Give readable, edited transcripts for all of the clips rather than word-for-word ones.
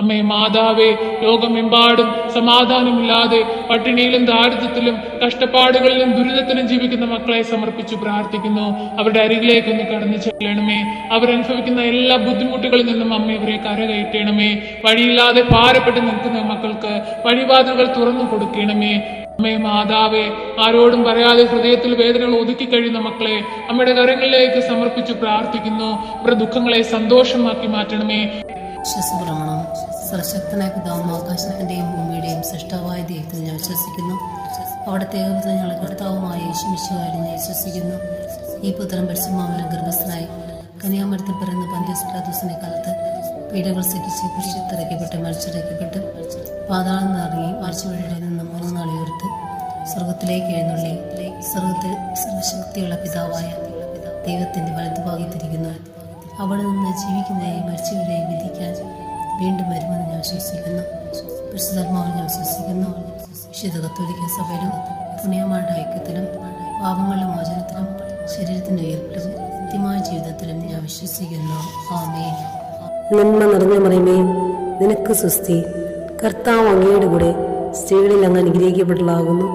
അമ്മേ മാതാവേ, ലോകമെമ്പാടും സമാധാനമില്ലാതെ പട്ടിണിയിലും ദാരിദ്ര്യത്തിലും കഷ്ടപ്പാടുകളിലും ദുരിതത്തിലും ജീവിക്കുന്ന മക്കളെ സമർപ്പിച്ചു പ്രാർത്ഥിക്കുന്നു. അവരുടെ അരികിലേക്കൊന്ന് കടന്നു ചെല്ലണമേ. അവരനുഭവിക്കുന്ന എല്ലാ ബുദ്ധിമുട്ടുകളിൽ നിന്നും അമ്മ ഇവരെ കരകയറ്റണമേ. വഴിയില്ലാതെ ഭാരപ്പെട്ട് നിൽക്കുന്ന മക്കൾക്ക് വഴിവാതിലുകൾ തുറന്നു കൊടുക്കണമേ. അമ്മേ മാതാവേ, ആരോടും പറയാതെ ഹൃദയത്തിൽ വേദനകൾ ഒതുക്കി കഴിയുന്ന മക്കളെ അമ്മയുടെ കരങ്ങളിലേക്ക് സമർപ്പിച്ചു പ്രാർത്ഥിക്കുന്നു. അവരുടെ ദുഃഖങ്ങളെ സന്തോഷമാക്കി മാറ്റണമേ. വിശ്വസപ്രമാണം. സർവശക്തനായ പിതാവും ആകാശത്തിന്റെയും ഭൂമിയുടെയും സൃഷ്ടാവായ ദൈവത്തിൽ ഞാൻ വിശ്വസിക്കുന്നു. അവിടുത്തെ ഏകപുത്രൻ ഞങ്ങളുടെ കർത്താവുമായ യേശു മിശിഹായിൽ ഞാൻ വിശ്വസിക്കുന്നു. ഈ പുത്രൻ പരിശുദ്ധാത്മാവിനാൽ ഗർഭസ്ഥനായി കന്യാമരത്തിൽ പിറന്ന പന്തിയോസ് പിലാത്തോസിന്റെ കാലത്ത് പീഡകൾ സഹിച്ച് കുരിശിലിറക്കപ്പെട്ട് മരിച്ചിറക്കപ്പെട്ട് പാതാളം നിറങ്ങി ആഴ്ചവഴിയുടെ നിന്ന് 3 നാൾ ഉയർത്ത് സ്വർഗത്തിലേക്ക് എഴുന്നള്ളി സ്വർഗത്തിൽ സർവശക്തിയുള്ള പിതാവായ ദൈവത്തിന്റെ വലതുഭാഗത്തിരിക്കുന്നു. അവിടെ നിന്ന് ജീവിക്കുന്നവരെയും മരിച്ചവരെയും വിധിക്കാൻ വീണ്ടും വരുമെന്ന് ഞാൻ വിശ്വസിക്കുന്നു. പരിശുദ്ധാത്മാവിൽ ഞാൻ വിശ്വസിക്കുന്നു. വിശുദ്ധ കത്തോലിക്ക സഭയിലും പുണ്യമാരുടെ ഐക്യത്തിലും പാപങ്ങളുടെ മോചനത്തിലും ശരീരത്തിന്റെ ഉയർപ്പിലും നിത്യമായ ജീവിതത്തിലും ഞാൻ വിശ്വസിക്കുന്നു. ആമേൻ. നന്മ നിറഞ്ഞ മറിയമേ, നിനക്ക് സ്വസ്തി. കർത്താവ് അങ്ങയുടെ കൂടെ സ്ത്രീകളിൽ അങ്ങ് അനുഗ്രഹിക്കപ്പെട്ടതാകുന്നു.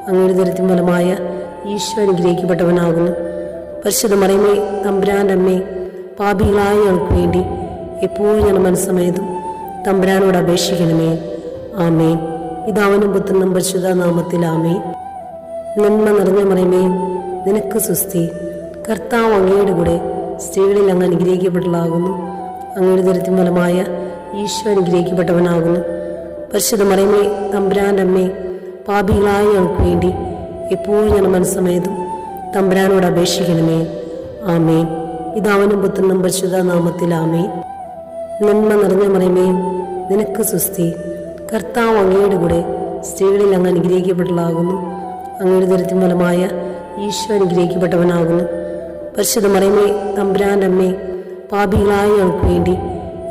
അങ്ങയുടെ ദരിദ്രം ഫലമായ ഈശോ അനുഗ്രഹിക്കപ്പെട്ടവനാകുന്നു. പരിശുദ്ധ മറിയമേ, തമ്പുരാന്റെ അമ്മേ, പാപികളായ ഞങ്ങൾക്ക് വേണ്ടി എപ്പോഴും ഞങ്ങളുടെ മനസ്സമേതും തമ്പുരാനോട് അപേക്ഷിക്കണമേ. ആമേൻ. പിതാവിനും പുത്രനും പരിശുദ്ധ നാമത്തിൽ ആമേൻ. നന്മ നിറഞ്ഞ മറിയമേ, നിനക്ക് സ്വസ്തി. കർത്താവ് അങ്ങയുടെ കൂടെ സ്ത്രീകളിൽ അങ്ങ് അനുഗ്രഹിക്കപ്പെട്ടതാകുന്നു. അങ്ങയുടെ ദരിദ്രം ഫലമായ ഈശോ അനുഗ്രഹിക്കപ്പെട്ടവനാകുന്നു. പരിശുദ്ധ മറിയമേ, തമ്പുരാന്റെ അമ്മേ, പാപികളായ ഞങ്ങൾക്ക് വേണ്ടി എപ്പോഴും ഞങ്ങളുടെ മനസ്സമേതും തമ്പുരാനോട് അപേക്ഷിക്കണമേ. ആമേൻ. പിതാവിനും പുത്രനും പരിശുദ്ധ നാമത്തിൽ ആമേൻ. നന്മ നിറഞ്ഞ മറിയമേ, നിനക്ക് സ്വസ്തി. കർത്താവ് അങ്ങയുടെ കൂടെ സ്ത്രീകളിൽ അങ്ങ് അനുഗ്രഹിക്കപ്പെട്ടതാകുന്നു. അങ്ങയുടെ ദരിദ്രം ഫലമായ ഈശോ അനുഗ്രഹിക്കപ്പെട്ടവനാകുന്നു. പരിശുദ്ധ മറിയമേ, തമ്പുരാന്റെ അമ്മേ, പാപികളായ ഞങ്ങൾക്ക് വേണ്ടി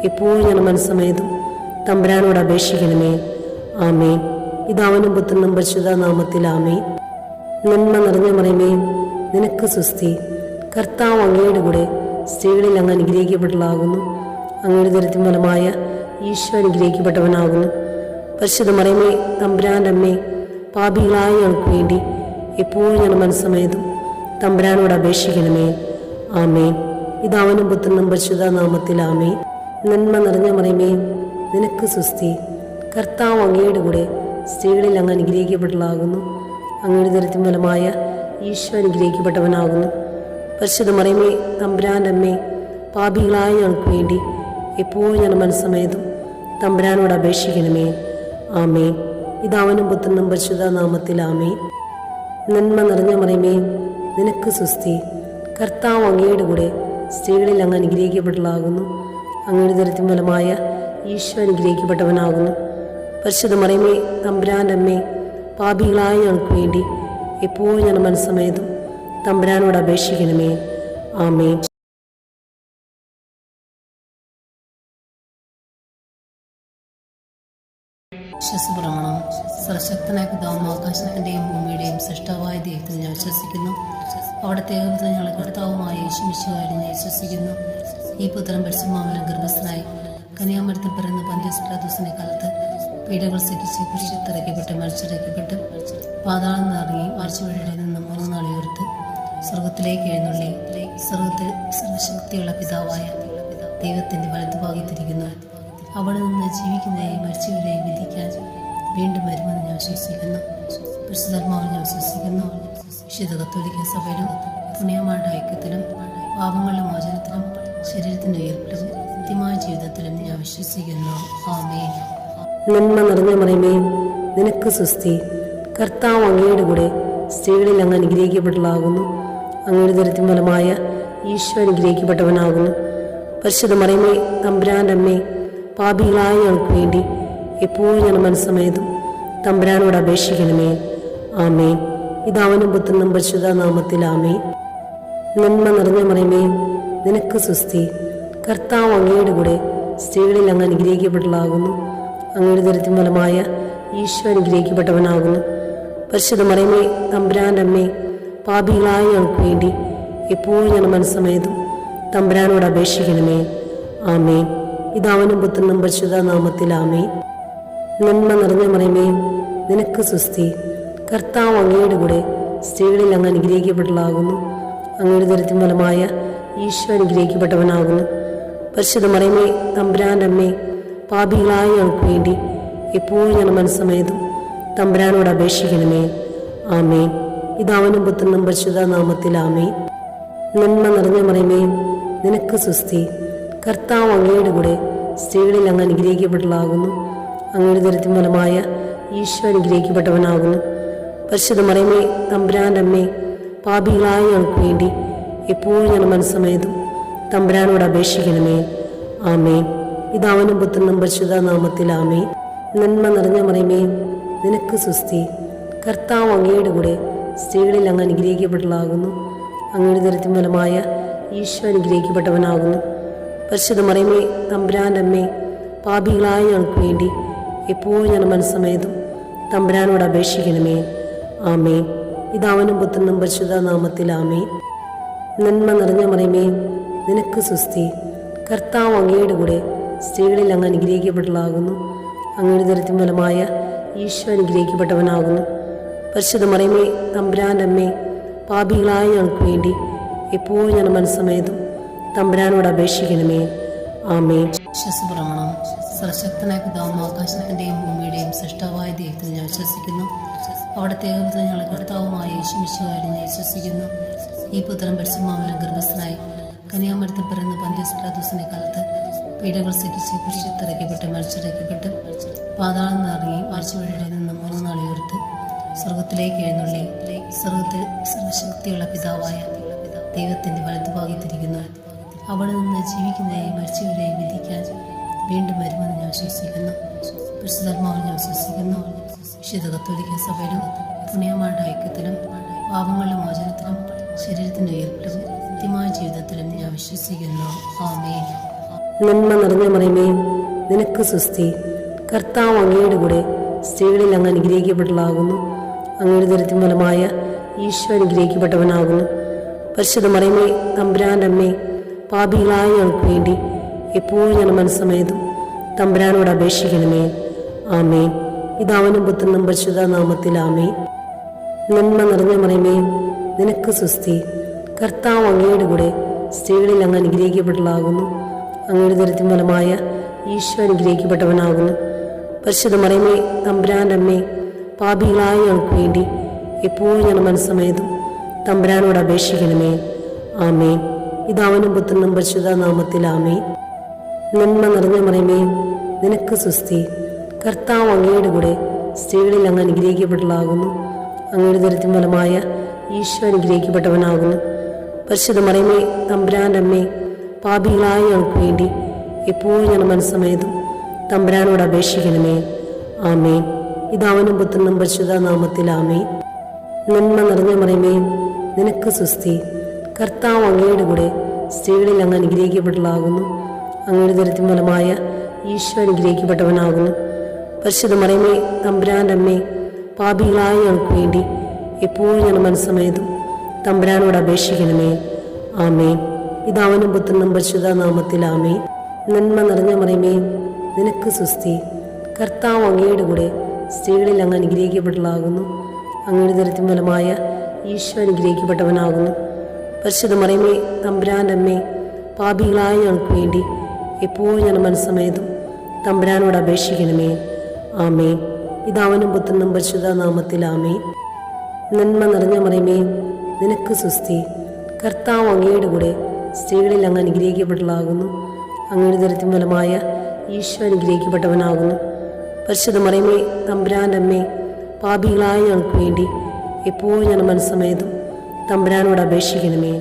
എപ്പോഴും ഞങ്ങളുടെ മനസ്സമേതും തമ്പുരാനോട് അപേക്ഷിക്കണമേ. ആമേൻ. പിതാവിനും പുത്രനും പരിശുദ്ധ നാമത്തിൽ ആമേൻ. നന്മ നിറഞ്ഞ മറിയമേ, നിനക്ക് സ്വസ്തി. കർത്താവ് അങ്ങയുടെ കൂടെ സ്ത്രീകളിൽ അങ്ങ് അനുഗ്രഹിക്കപ്പെട്ടതാകുന്നു. അങ്ങയുടെ ദരിദ്രം ഫലമായ ഈശോ അനുഗ്രഹിക്കപ്പെട്ടവനാകുന്നു. പരിശുദ്ധ മറിയമേ, തമ്പുരാന്റെ അമ്മേ, പാപികളായ ഞങ്ങൾക്ക് വേണ്ടി എപ്പോഴും ഞങ്ങളുടെ മനസ്സമേതും തമ്പുരാനോട് അപേക്ഷിക്കണമേ. ആമേൻ. പിതാവിനും പുത്രനും പരിശുദ്ധ നാമത്തിൽ ആമേൻ. നന്മ നിറഞ്ഞ മറിയമേ, നിനക്ക് സ്വസ്തി. കർത്താവ് അങ്ങയുടെ കൂടെ സ്ത്രീകളിൽ അങ്ങ് അനുഗ്രഹിക്കപ്പെട്ടതാകുന്നു. അങ്ങയുടെ ദരിദ്രം ഫലമായ ഈശോ അനുഗ്രഹിക്കപ്പെട്ടവനാകുന്നു. പരിശുദ്ധ മറിയമേ, തമ്പുരാന്റെ അമ്മേ, പാപികളായ ഞങ്ങൾക്ക് വേണ്ടി എപ്പോഴും ഞങ്ങളുടെ മനസ്സമേതും തമ്പുരാനോട് അപേക്ഷിക്കണമേ. ആമേൻ. പിതാവിനും പുത്രനും പരിശുദ്ധ നാമത്തിൽ ആമേൻ. നന്മ നിറഞ്ഞ മറിയമേ, നിനക്ക് സ്വസ്തി. കർത്താവ് അങ്ങയുടെ കൂടെ സ്ത്രീകളിൽ അങ്ങ് അനുഗ്രഹിക്കപ്പെട്ടതാകുന്നു. അങ്ങയുടെ ദരിദ്രം ഫലമായ ഈശോ അനുഗ്രഹിക്കപ്പെട്ടവനാകുന്നു. പരിശുദ്ധ മറിയമേ, തമ്പുരാന്റെ അമ്മേ, പാപികളായ ഞങ്ങൾക്ക് വേണ്ടി എപ്പോഴും ഞങ്ങളുടെ മനസ്സമേതും തമ്പുരാനോട് അപേക്ഷിക്കണമേ. ആമേൻ. വിശ്വസപ്രമാണം. സർവശക്തനായ പിതാവും ആകാശത്തിന്റെയും ഭൂമിയുടെയും സൃഷ്ടാവായ ദൈവത്തിൽ ഞാൻ വിശ്വസിക്കുന്നു. അവിടുത്തെ ഏകപുത്രൻ ഞങ്ങളുടെ കർത്താവുമായ യേശു മിശിഹായിൽ ഞാൻ വിശ്വസിക്കുന്നു. ഈ പുത്രൻ പരിശുദ്ധാത്മാവിനാൽ ഗർഭസ്ഥനായി കന്യാമരത്തിൽ പിറന്ന പന്തിയോസ് പിലാത്തോസിന്റെ കാലത്ത് പീഡകൾ സഹിച്ച് കുരിശിലിറക്കപ്പെട്ട് മരിച്ചിറക്കപ്പെട്ട് പാതാളം നിറങ്ങി ആഴ്ചവഴിയുടെ നിന്ന് 3 നാൾ ഉയർത്ത് സ്വർഗത്തിലേക്ക് എഴുന്നള്ളി സ്വർഗത്തിൽ സർവശക്തിയുള്ള പിതാവായ ദൈവത്തിന്റെ വലതുഭാഗത്തിരിക്കുന്നു. അവിടെ നിന്ന് ജീവിക്കുന്നവരെയും മരിച്ചവരെയും വിധിക്കാൻ വീണ്ടും വരുമെന്ന് ഞാൻ വിശ്വസിക്കുന്നു. പരിശുദ്ധാത്മാവിൽ ഞാൻ വിശ്വസിക്കുന്നു. വിശുദ്ധ കത്തോലിക്ക സഭയിലും പുണ്യമാരുടെ ഐക്യത്തിലും പാപങ്ങളുടെ മോചനത്തിലും ശരീരത്തിന്റെ ഉയർപ്പിലും നിത്യമായ ജീവിതത്തിലും ഞാൻ വിശ്വസിക്കുന്നു. ആമേൻ. നന്മ നിറഞ്ഞ മറിയമേ, നിനക്ക് സ്വസ്തി. കർത്താവ് അങ്ങയുടെ കൂടെ സ്ത്രീകളിൽ അങ്ങ് അനുഗ്രഹിക്കപ്പെട്ടതാകുന്നു. അങ്ങയുടെ ദരിദ്രം ഫലമായ ഈശോ അനുഗ്രഹിക്കപ്പെട്ടവനാകുന്നു. പരിശുദ്ധ മറിയമേ, തമ്പുരാന്റെ അമ്മേ, പാപികളായ ഞങ്ങൾക്ക് വേണ്ടി എപ്പോഴും ഞങ്ങളുടെ മനസ്സമേതും തമ്പുരാനോട് അപേക്ഷിക്കണമേ. ആമേൻ. പിതാവിനും പുത്രനും പരിശുദ്ധ നാമത്തിൽ ആമേൻ. നന്മ നിറഞ്ഞ മറിയമേ, നിനക്ക് സ്വസ്തി. കർത്താവ് അങ്ങയുടെ കൂടെ സ്ത്രീകളിൽ അങ്ങ് അനുഗ്രഹിക്കപ്പെട്ടതാകുന്നു. അങ്ങയുടെ ദരിദ്രം ഫലമായ ഈശോ അനുഗ്രഹിക്കപ്പെട്ടവനാകുന്നു. പരിശുദ്ധ മറിയമേ, തമ്പുരാന്റെ അമ്മേ, പാപികളായ ഞങ്ങൾക്ക് വേണ്ടി എപ്പോഴും ഞങ്ങളുടെ മനസ്സമേതും തമ്പുരാനോട് അപേക്ഷിക്കണമേ. ആമേൻ. പിതാവിനും പുത്രനും പരിശുദ്ധ നാമത്തിൽ ആമേൻ. നന്മ നിറഞ്ഞ മറിയമേ, നിനക്ക് സുസ്തി. കർത്താവ് അങ്ങയുടെ കൂടെ സ്ത്രീകളിൽ അങ്ങ് അനുഗ്രഹിക്കപ്പെട്ടവളാകുന്നു. അങ്ങയുടെ ഉദരത്തിൻ ഫലമായ ഈശോ അനുഗ്രഹിക്കപ്പെട്ടവനാകുന്നു. പരിശുദ്ധ മറിയമേ, തമ്പുരാൻ്റെ അമ്മേ, പാപികളായ ഞങ്ങൾക്ക് വേണ്ടി എപ്പോഴും ഞങ്ങളുടെ മനസ്സമേതും തമ്പുരാനോട് അപേക്ഷിക്കണമേ. ആമേൻ. പിതാവിനും പുത്രനും പരിശുദ്ധ നാമത്തിൽ ആമേൻ. നന്മ നിറഞ്ഞ മറിയമേ, നിനക്ക് സുസ്തി. കർത്താവ് അങ്ങയുടെ കൂടെ സ്ത്രീകളിൽ അങ്ങ് അനുഗ്രഹിക്കപ്പെട്ടവളാകുന്നു. അങ്ങയുടെ ഉദരത്തിൻ ഫലമായ ഈശോ അനുഗ്രഹിക്കപ്പെട്ടവനാകുന്നു. പരിശുദ്ധ മറിയമേ, തമ്പുരാൻ്റെ അമ്മേ, പാപികളായ ഞങ്ങൾക്ക് വേണ്ടി എപ്പോഴും ഞങ്ങളുടെ മനസ്സമേതും തമ്പുരാനോട് അപേക്ഷിക്കണമേ. ആമേൻ. പിതാവിനും പുത്രനും പരിശുദ്ധ നാമത്തിൽ ആമേൻ. നന്മ നിറഞ്ഞ മറിയമേ, നിനക്ക് സുസ്തി. കർത്താവ് അങ്ങയുടെ കൂടെ സ്ത്രീകളിൽ അങ്ങ് അനുഗ്രഹിക്കപ്പെട്ടവളാകുന്നു. അങ്ങയുടെ ഉദരത്തിൻ ഫലമായ ഈശോ അനുഗ്രഹിക്കപ്പെട്ടവനാകുന്നു. പരിശുദ്ധ മറിയമേ, തമ്പുരാൻ്റെ അമ്മേ, പാപികളായ ഞങ്ങൾക്ക് വേണ്ടി എപ്പോഴും ഞങ്ങളുടെ മനസ്സമേതും തമ്പുരാനോട് അപേക്ഷിക്കണമേ. ആമേൻ. പിതാവിനും പുത്രനും പരിശുദ്ധ നാമത്തിൽ ആമേൻ. നന്മ നിറഞ്ഞ മറിയമേ, നിനക്ക് സുസ്തി. കർത്താവ് അങ്ങയുടെ കൂടെ സ്ത്രീകളിൽ അങ്ങ് അനുഗ്രഹിക്കപ്പെട്ടവളാകുന്നു. അങ്ങയുടെ ഉദരത്തിൻ ഫലമായ ഈശോ അനുഗ്രഹിക്കപ്പെട്ടവനാകുന്നു. പരിശുദ്ധ മറിയമേ, തമ്പുരാൻ്റെ അമ്മേ, പാപികളായ ഞങ്ങൾക്ക് വേണ്ടി എപ്പോഴും ഞങ്ങളുടെ മനസ്സമേതും തമ്പുരാനോട് അപേക്ഷിക്കണമേ. ആമേൻ. വിശ്വസപ്രമാണം. സർവശക്തനായ പിതാവും ആകാശത്തിൻ്റെയും ഭൂമിയുടെയും സൃഷ്ടാവായ ദൈവത്തിൽ ഞാൻ വിശ്വസിക്കുന്നു. അവിടുത്തെ ഏകപുത്രൻ ഞങ്ങളുടെ കർത്താവുമായ യേശുമിശിഹായിൽ ഞാൻ വിശ്വസിക്കുന്നു. ഈ പുത്രൻ പരിശുദ്ധാത്മാവിൽ ഗർഭസ്ഥനായി കന്യാമരത്തിൽ പിറന്ന പന്തിയോസ് പിലാത്തോസിന്റെ കാലത്ത് പീഡകൾ സഹിച്ച് കുരിശിലിറക്കപ്പെട്ട് മരിച്ചിറക്കപ്പെട്ട് പാതാളം നിറങ്ങി മരിച്ചവരുടെ നിന്ന് 3 നാൾ ഉയർത്ത് സ്വർഗത്തിലേക്ക് എഴുന്നള്ളി സ്വർഗത്തിൽ സർവശക്തിയുള്ള പിതാവായ ദൈവത്തിന്റെ വലതുഭാഗത്തിരിക്കുന്നു. അവിടെ നിന്ന് ജീവിക്കുന്നവരെയും മരിച്ചവരെയും വിധിക്കാൻ വീണ്ടും വരുമെന്ന് ഞാൻ വിശ്വസിക്കുന്നു. പരിശുദ്ധാത്മാവിൽ ഞാൻ വിശ്വസിക്കുന്നു. വിശുദ്ധ കത്തോലിക്ക സഭയിലും പുണ്യമാരുടെ ഐക്യത്തിലും പാപങ്ങളുടെ മോചനത്തിലും ശരീരത്തിന്റെ ഉയർപ്പിലും നിത്യമായ ജീവിതത്തിലും ഞാൻ വിശ്വസിക്കുന്നു. ആമേൻ. നന്മ നിറഞ്ഞ മറിയമേ, നിനക്ക് സുസ്തി. കർത്താവ് അങ്ങയുടെ കൂടെ സ്ത്രീകളിൽ അങ്ങ് അനുഗ്രഹിക്കപ്പെട്ടവളാകുന്നു. അങ്ങയുടെ ഉദരത്തിൻ ഫലമായ ഈശോ അനുഗ്രഹിക്കപ്പെട്ടവനാകുന്നു. പരിശുദ്ധ മറിയമേ, തമ്പുരാൻ്റെ അമ്മേ, പാപികളായ ഞങ്ങൾക്ക് വേണ്ടി എപ്പോഴും ഞങ്ങളുടെ മനസ്സമേതും തമ്പുരാനോട് അപേക്ഷിക്കണമേ. ആമേൻ. പിതാവിനും പുത്രനും പരിശുദ്ധ നാമത്തിൽ ആമേൻ. നന്മ നിറഞ്ഞ മറിയമേ, നിനക്ക് സുസ്തി. കർത്താവ് അങ്ങയുടെ കൂടെ സ്ത്രീകളിൽ അങ്ങ് അനുഗ്രഹിക്കപ്പെട്ടവളാകുന്നു. അങ്ങയുടെ ഉദരത്തിൻ ഫലമായ ഈശോ അനുഗ്രഹിക്കപ്പെട്ടവനാകുന്നു. പരിശുദ്ധ മറിയമേ, തമ്പുരാൻ്റെ അമ്മേ, പാപികളായ ഞങ്ങൾക്ക് വേണ്ടി എപ്പോഴും ഞങ്ങളുടെ മനസ്സമേതും തമ്പുരാനോട് അപേക്ഷിക്കണമേ. ആമേൻ. പിതാവിനും പുത്രനും പരിശുദ്ധ നാമത്തിൽ ആമേൻ. നന്മ നിറഞ്ഞ മറിയമേ, നിനക്ക് സുസ്തി. കർത്താവ് അങ്ങയുടെ കൂടെ സ്ത്രീകളിൽ അങ്ങ് അനുഗ്രഹിക്കപ്പെട്ടവളാകുന്നു. അങ്ങയുടെ ഉദരത്തിൻ ഫലമായ ഈശോ അനുഗ്രഹിക്കപ്പെട്ടവനാകുന്നു. പരിശുദ്ധ മറിയമേ, തമ്പുരാൻ്റെ അമ്മേ, പാപികളായ ഞങ്ങൾക്ക് വേണ്ടി എപ്പോഴും ഞങ്ങളുടെ മനസ്സമേതും തമ്പുരാനോട് അപേക്ഷിക്കണമേ. ആമേൻ. പിതാവിനും പുത്രനും പരിശുദ്ധ നാമത്തിൽ ആമേൻ. നന്മ നിറഞ്ഞ മറിയമേ, നിനക്ക് സുസ്തി. കർത്താവ് അങ്ങയുടെ കൂടെ സ്ത്രീകളിൽ അങ്ങ് അനുഗ്രഹിക്കപ്പെട്ടവളാകുന്നു. അങ്ങയുടെ ഉദരത്തിൻ ഫലമായ ഈശോ അനുഗ്രഹിക്കപ്പെട്ടവനാകുന്നു. പരിശുദ്ധ മറിയമേ, തമ്പുരാൻ്റെ അമ്മേ, പാപികളായ ഞങ്ങൾക്ക് വേണ്ടി എപ്പോഴും ഞങ്ങളുടെ മനസ്സമേതും തമ്പുരാനോട് അപേക്ഷിക്കണമേ. ആമേൻ. പിതാവിനും പുത്രനും പരിശുദ്ധ നാമത്തിൽ ആമേൻ. നന്മ നിറഞ്ഞ മറിയമേ, നിനക്ക് സുസ്തി. കർത്താവ് അങ്ങയുടെ കൂടെ സ്ത്രീകളിൽ അങ്ങ് അനുഗ്രഹിക്കപ്പെട്ടവളാകുന്നു. അങ്ങയുടെ ഉദരത്തിൻ ഫലമായ ഈശോ അനുഗ്രഹിക്കപ്പെട്ടവനാകുന്നു. പരിശുദ്ധ മറിയമേ, തമ്പുരാൻ്റെ അമ്മേ, പാപികളായ ഞങ്ങൾക്ക് വേണ്ടി എപ്പോഴും ഞങ്ങളുടെ മനസ്സമേതും തമ്പുരാനോട് അപേക്ഷിക്കണമേ. ആമേൻ. പിതാവിനും പുത്രനും പരിശുദ്ധ നാമത്തിൽ ആമേൻ. നന്മ നിറഞ്ഞ മറിയമേ, നിനക്ക് സുസ്തി. കർത്താവ് അങ്ങയുടെ കൂടെ സ്ത്രീകളിൽ അങ്ങ് അനുഗ്രഹിക്കപ്പെട്ടവളാകുന്നു. അങ്ങയുടെ ഉദരത്തിൻ ഫലമായ ഈശോ അനുഗ്രഹിക്കപ്പെട്ടവനാകുന്നു. പരിശുദ്ധ മറിയമേ, തമ്പുരാൻ്റെ അമ്മേ, പാപികളായ ഞങ്ങൾക്ക് വേണ്ടി എപ്പോഴും ഞങ്ങളുടെ മനസ്സമേതും തമ്പുരാനോട് അപേക്ഷിക്കണമേ.